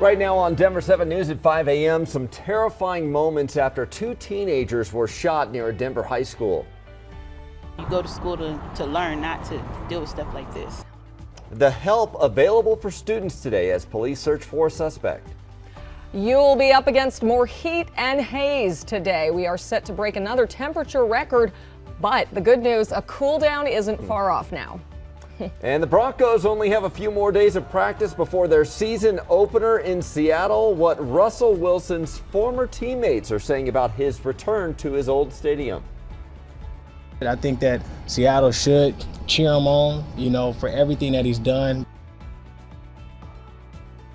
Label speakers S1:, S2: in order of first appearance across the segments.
S1: Right now on Denver 7 News at 5 a.m., some terrifying moments after two teenagers were shot near a Denver high school.
S2: You go to school to learn, not to deal with stuff like this.
S1: The help available for students today as police search for a suspect.
S3: You'll be up against more heat and haze today. We are set to break another temperature record, but the good news, a cool down isn't far off now.
S1: And the Broncos only have a few more days of practice before their season opener in Seattle. What Russell Wilson's former teammates are saying about his return to his old stadium.
S4: I think that Seattle should cheer him on, for everything that he's done.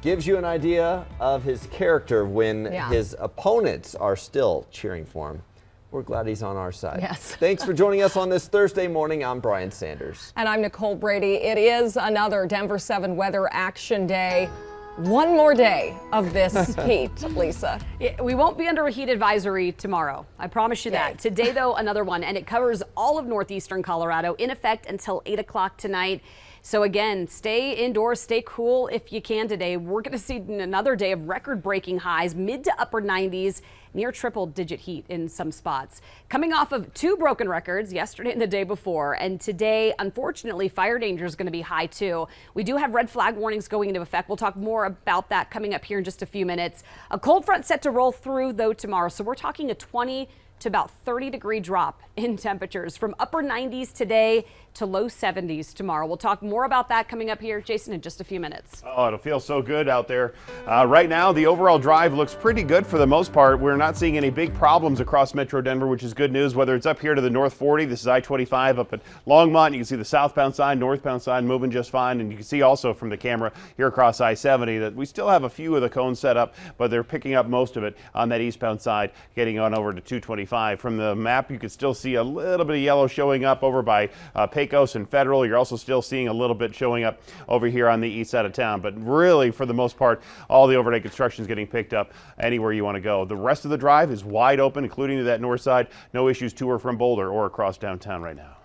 S1: Gives you an idea of his character when his opponents are still cheering for him. We're glad he's on our side.
S3: Yes.
S1: Thanks for joining us on this Thursday morning. I'm Brian Sanders.
S3: And I'm Nicole Brady. It is another Denver 7 weather action day. One more day of this heat, Lisa.
S5: We won't be under a heat advisory tomorrow. I promise you that. Today, though, another one, and it covers all of northeastern Colorado in effect until 8 o'clock tonight. So again, stay indoors, stay cool if you can today. We're going to see another day of record-breaking highs, mid to upper 90s, near triple-digit heat in some spots. Coming off of two broken records yesterday and the day before, and today, unfortunately, fire danger is going to be high too. We do have red flag warnings going into effect. We'll talk more about that coming up here in just a few minutes. A cold front set to roll through, though, tomorrow. So we're talking a 20 to about 30-degree drop in temperatures from upper 90s today to low 70s tomorrow. We'll talk more about that coming up here, Jason, in just a few minutes.
S6: Oh, it'll feel so good out there. Right now, the overall drive looks pretty good for the most part. We're not seeing any big problems across Metro Denver, which is good news, whether it's up here to the North 40. This is I-25 up at Longmont. You can see the southbound side, northbound side moving just fine. And you can see also from the camera here across I-70 that we still have a few of the cones set up, but they're picking up most of it on that eastbound side, getting on over to 225. From the map, you can still see a little bit of yellow showing up over by Pecos and Federal. You're also still seeing a little bit showing up over here on the east side of town. But really, for the most part, all the overnight construction is getting picked up anywhere you want to go. The rest of the drive is wide open, including to that north side. No issues to or from Boulder or across downtown right now.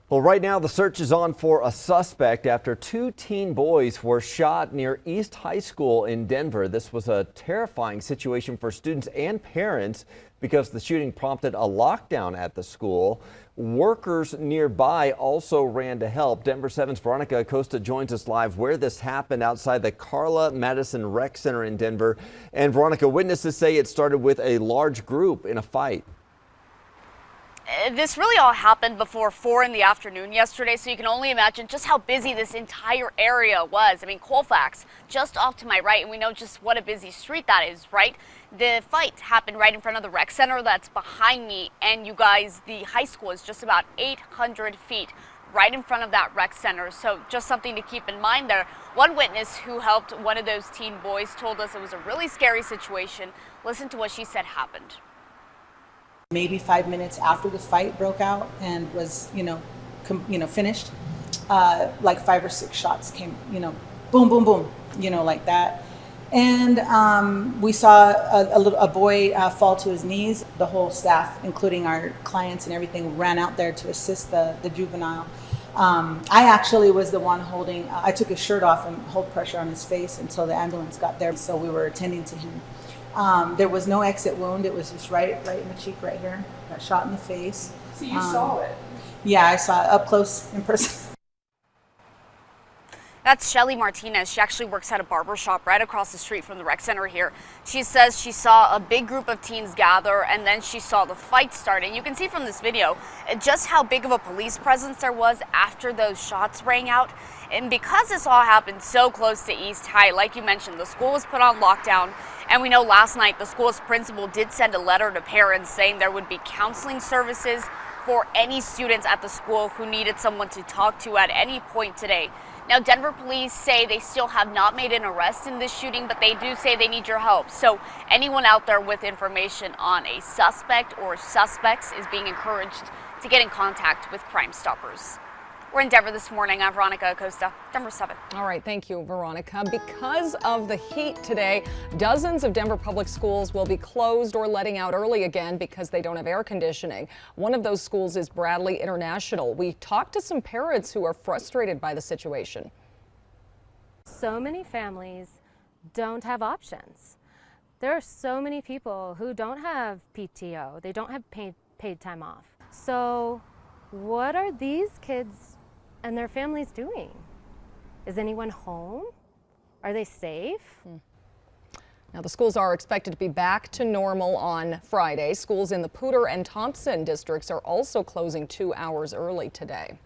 S1: Well, right now the search is on for a suspect after two teen boys were shot near East High School in Denver. This was a terrifying situation for students and parents because the shooting prompted a lockdown at the school. Workers nearby also ran to help. Denver 7's Veronica Acosta joins us live where this happened outside the Carla Madison Rec Center in Denver. And Veronica, witnesses say it started with a large group in a fight.
S7: This really all happened before 4 in the afternoon yesterday, so you can only imagine just how busy this entire area was. I mean, Colfax, just off to my right, and we know just what a busy street that is, right? The fight happened right in front of the rec center that's behind me, and you guys, the high school is just about 800 feet right in front of that rec center, so just something to keep in mind there. One witness who helped one of those teen boys told us it was a really scary situation. Listen to what she said happened.
S8: Maybe 5 minutes after the fight broke out and was, finished, like 5 or 6 shots came, boom, boom, boom, like that. And we saw a boy fall to his knees. The whole staff, including our clients and everything, ran out there to assist the juvenile. I actually was the one holding, I took his shirt off and hold pressure on his face until the ambulance got there. So we were attending to him. There was no exit wound. It was just right in the cheek right here. Got shot in the face.
S9: So you saw it?
S8: Yeah, I saw it up close in person.
S7: That's Shelly Martinez. She actually works at a barber shop right across the street from the rec center here. She says she saw a big group of teens gather and then she saw the fight start. And you can see from this video just how big of a police presence there was after those shots rang out. And because this all happened so close to East High, like you mentioned, the school was put on lockdown. And we know last night the school's principal did send a letter to parents saying there would be counseling services for any students at the school who needed someone to talk to at any point today. Now, Denver police say they still have not made an arrest in this shooting, but they do say they need your help. So anyone out there with information on a suspect or suspects is being encouraged to get in contact with Crime Stoppers. We're in Denver this morning. I'm Veronica Acosta, Denver 7.
S3: All right, thank you, Veronica. Because of the heat today, dozens of Denver public schools will be closed or letting out early again because they don't have air conditioning. One of those schools is Bradley International. We talked to some parents who are frustrated by the situation.
S10: So many families
S9: don't have options. There are so many people who don't have PTO, they don't have paid time off. So what are these kids and their families doing? Is anyone home? Are they safe?
S3: Now, the schools are expected to be back to normal on Friday. Schools in the Poudre and Thompson districts are also closing 2 hours early today.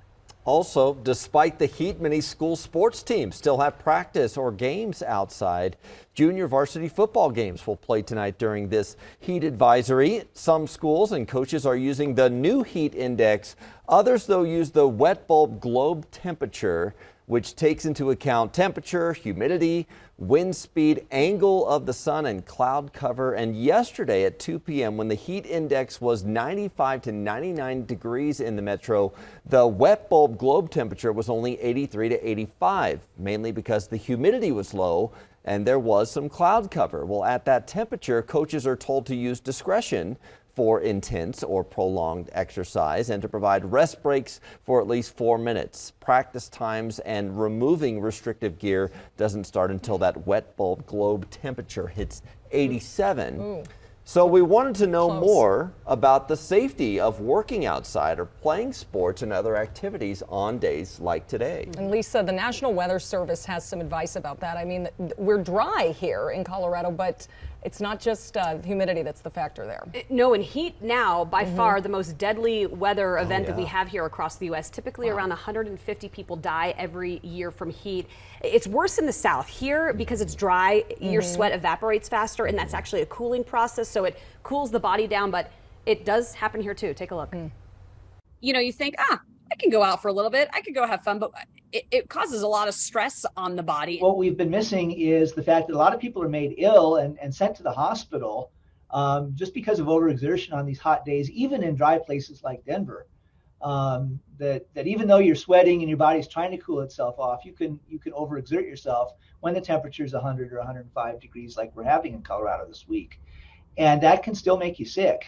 S1: Also, despite the heat, many school sports teams still have practice or games outside. Junior varsity football games will play tonight during this heat advisory. Some schools and coaches are using the new heat index. Others, though, use the wet bulb globe temperature, which takes into account temperature, humidity, wind speed, angle of the sun, and cloud cover. And yesterday at 2 p.m. when the heat index was 95 to 99 degrees in the metro, the wet bulb globe temperature was only 83 to 85, mainly because the humidity was low and there was some cloud cover. Well, at that temperature, coaches are told to use discretion for intense or prolonged exercise and to provide rest breaks for at least 4 minutes. Practice times and removing restrictive gear doesn't start until that wet bulb globe temperature hits 87.
S3: Ooh.
S1: So we wanted to know
S3: Close.
S1: more about the safety of working outside or playing sports and other activities on days like today.
S3: And Lisa, the National Weather Service has some advice about that. I mean, we're dry here in Colorado, but it's not just humidity that's the factor there.
S5: No, and heat now, by far the most deadly weather event that we
S1: yeah.
S5: have here across the U.S. Typically around 150 people die every year from heat. It's worse in the south. Here, because it's dry, your sweat evaporates faster, and that's actually a cooling process, so it cools the body down, but it does happen here too. Take a look. You know, you think, I can go out for a little bit, I could go have fun, but it causes a lot of stress on the body.
S10: What we've been missing is the fact that a lot of people are made ill and sent to the hospital just because of overexertion on these hot days, even in dry places like Denver. That even though you're sweating and your body's trying to cool itself off, you can overexert yourself when the temperature is 100 or 105 degrees like we're having in Colorado this week. And that can still make you sick.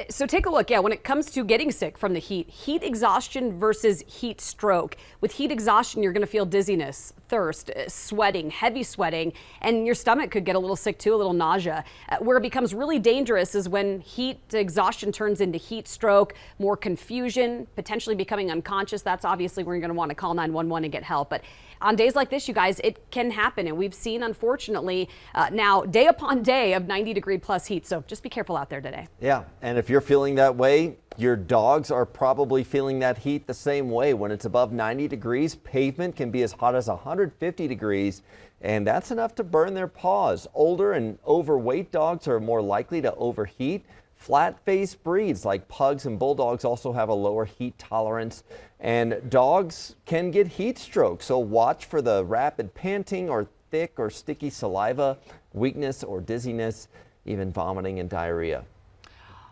S5: So take a look. Yeah, when it comes to getting sick from the heat exhaustion versus heat stroke. With heat exhaustion, you're going to feel dizziness, thirst, sweating, heavy sweating, and your stomach could get a little sick too, a little nausea. Where it becomes really dangerous is when heat exhaustion turns into heat stroke, more confusion, potentially becoming unconscious. That's obviously where you're going to want to call 911 and get help. But on days like this, you guys, it can happen. And we've seen, unfortunately, now day upon day of 90-degree plus heat. So just be careful out there today.
S1: Yeah, and if you're feeling that way, your dogs are probably feeling that heat the same way. When it's above 90 degrees, pavement can be as hot as 150 degrees, and that's enough to burn their paws. Older and overweight dogs are more likely to overheat. Flat-faced breeds like pugs and bulldogs also have a lower heat tolerance, and dogs can get heat stroke, so watch for the rapid panting or thick or sticky saliva, weakness or dizziness, even vomiting and diarrhea.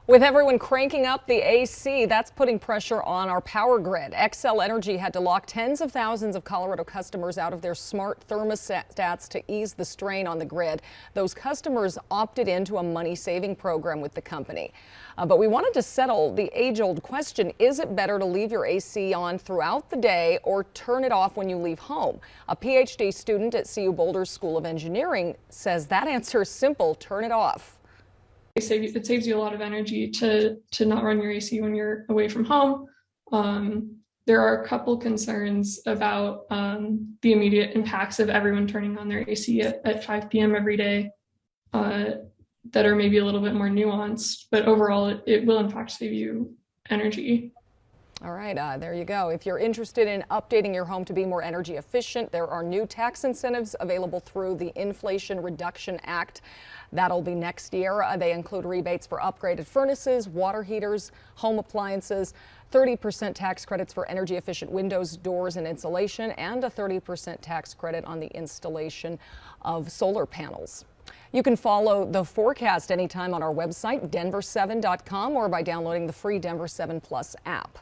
S3: With everyone cranking up the AC, that's putting pressure on our power grid. Xcel Energy had to lock tens of thousands of Colorado customers out of their smart thermostats to ease the strain on the grid. Those customers opted into a money-saving program with the company. But we wanted to settle the age-old question, is it better to leave your AC on throughout the day or turn it off when you leave home? A PhD student at CU Boulder's School of Engineering says that answer is simple, turn it off.
S11: It saves you a lot of energy to not run your AC when you're away from home. There are a couple concerns about the immediate impacts of everyone turning on their AC at 5 p.m. every day that are maybe a little bit more nuanced, but overall it will in fact save you energy.
S3: All right, there you go. If you're interested in updating your home to be more energy efficient, there are new tax incentives available through the Inflation Reduction Act. That'll be next year. They include rebates for upgraded furnaces, water heaters, home appliances, 30% tax credits for energy efficient windows, doors, and insulation, and a 30% tax credit on the installation of solar panels. You can follow the forecast anytime on our website, denver7.com, or by downloading the free Denver 7 Plus app.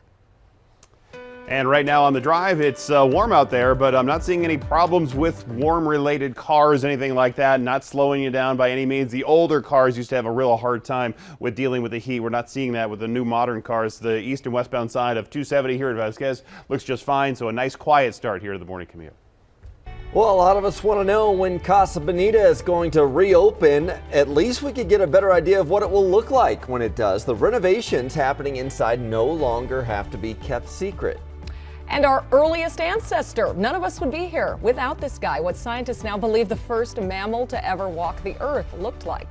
S6: And right now on the drive, it's warm out there, but I'm not seeing any problems with warm-related cars, anything like that. Not slowing you down by any means. The older cars used to have a real hard time with dealing with the heat. We're not seeing that with the new modern cars. The east and westbound side of 270 here at Vasquez looks just fine, so a nice quiet start here to the morning commute.
S1: Well, a lot of us want to know when Casa Bonita is going to reopen. At least we could get a better idea of what it will look like when it does. The renovations happening inside no longer have to be kept secret.
S3: And our earliest ancestor. None of us would be here without this guy. What scientists now believe the first mammal to ever walk the earth looked like.